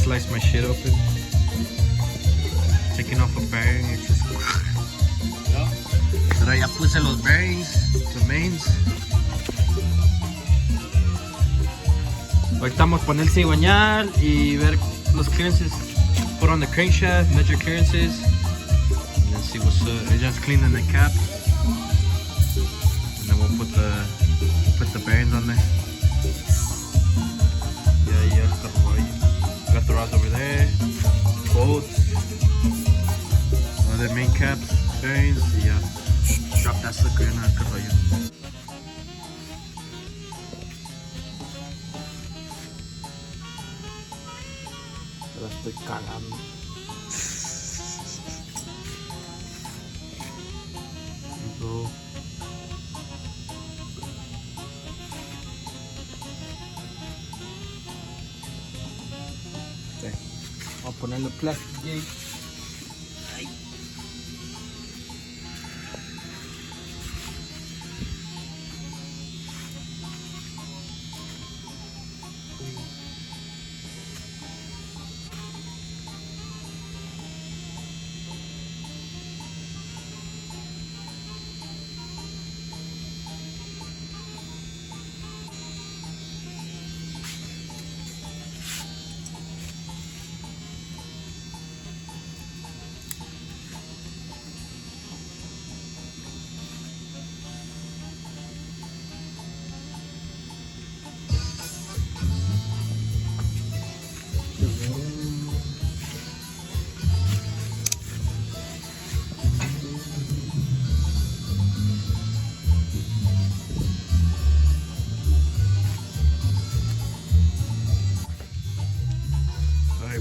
slice my shit open. Taking off a bearing, it just... Pero ya puse los bearings, the mains. Ahorita vamos a poner el cigüeñal y ver los clearances. Put on the crankshaft, measure clearances, and then see what's up. They're just cleaning the cap, and then we'll put the bearings on there. Yeah, got the rods over there, bolts, other main caps, bearings. Yeah, drop that sucker in a carrollo. La estoy cagando. Okay. Voy a ponerle plastic gate.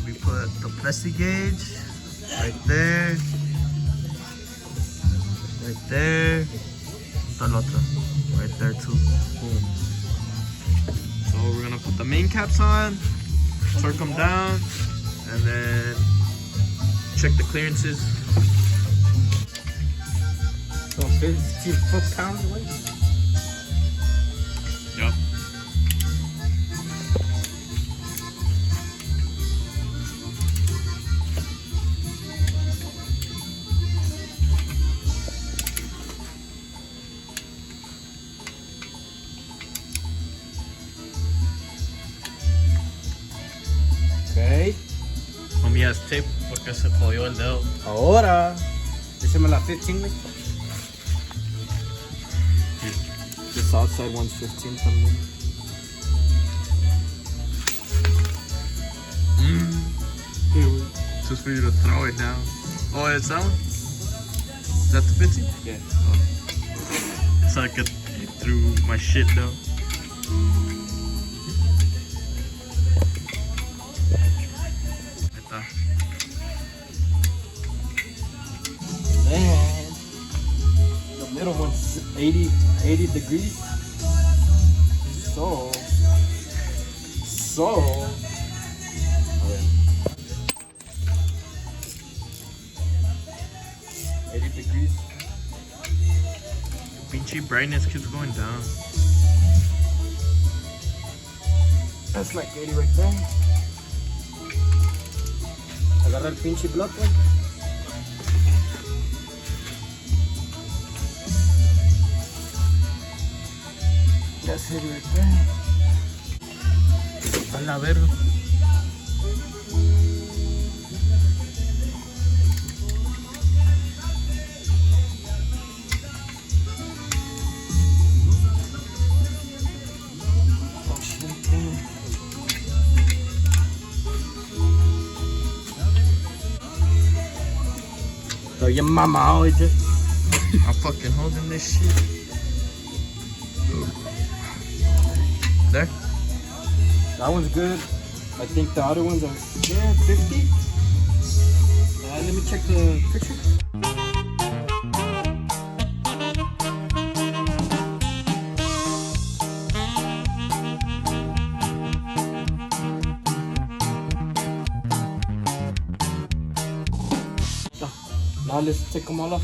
We put the plastic gauge right there, right there too. Boom. So we're gonna put the main caps on, torque them down, and then check the clearances. So 50 foot-pounds away? Yep. Okay. Amaya's tape porque se jodió el dedo. Ahora, déjame la 15, güey. This outside one's 15 también. Here, just for you to throw it down. Oh, it's that one? Is that the 15? Yeah. Oh. So I could throw my shit down. Man, the middle one's 80 degrees. So. 80 degrees. Pinche brightness keeps going down. That's like 80 right there. Agarra el pinche block, güey. That's it right there. A la verga. So your mama always just. I'm fucking holding this shit. There? That one's good. I think the other ones are 50. Let me check the picture. Now let's take them all off.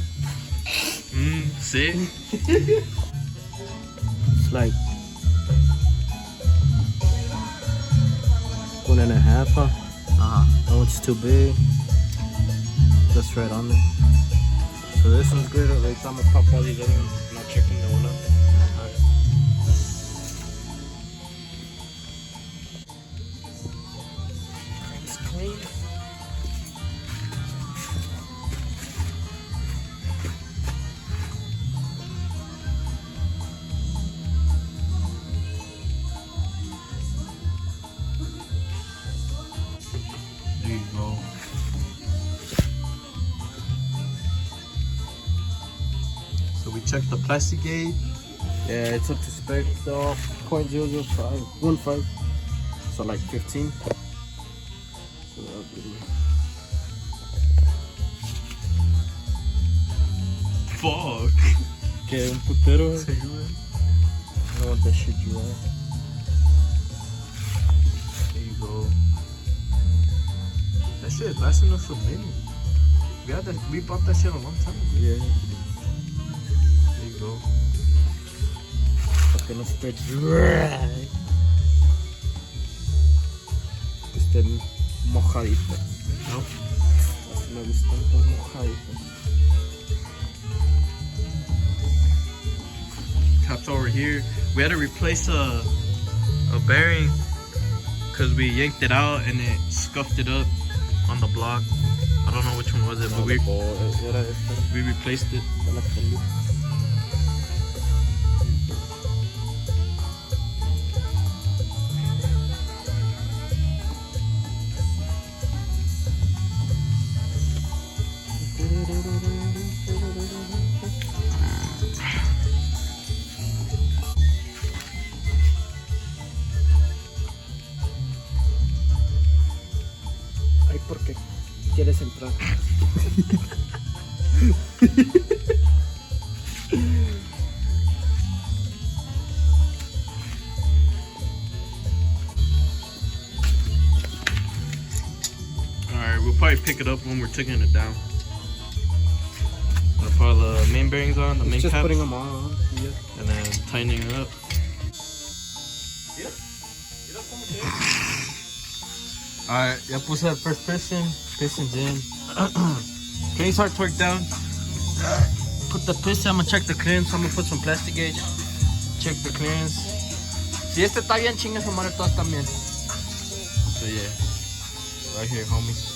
See? It's like 1.5, huh? That one's too big. That's right on there. So this one's good. Right, I'm gonna pop all these other ones and I'll check them the one up. It's clean. There you go. So we checked the plastic gauge. Yeah, it's up to spec. So 0.00515. So like 15. So that'll be. Fuck. Que un putero. Sí, güey. I don't want that shit dry. There you go. That shit is lasting us a minute. We bought that shit a long time ago. Yeah. There you go. Para que no esté dry. Que esté mojadita. Nope. Así me gustan todas mojaditas. Caps over here. We had to replace a bearing because we yanked it out and it scuffed it up on the block. I don't know which one was it, but we replaced it. Ay, ¿por qué quieres entrar? Alright, we'll probably pick it up when we're taking it down. I'll put the main bearings on, the main Just caps, putting them on. Yeah. and then tightening it up. Alright, ya puse the first piston's in. Clean start torque down. Put the piston, I'm gonna check the clearance, I'm gonna put some plastic gauge. Check the clearance. Si este está bien, chinga su madre, todas están bien. So yeah, right here, homies.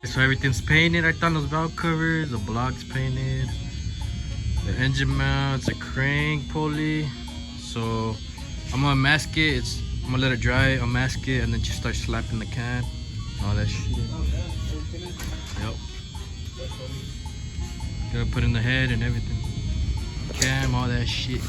So everything's painted. Right down those valve covers, the block's painted, the engine mounts, a crank pulley. So I'm gonna mask it. I'm gonna let it dry, unmask it, and then just start slapping the can, all that shit. Yep. Gotta put in the head and everything, cam, all that shit.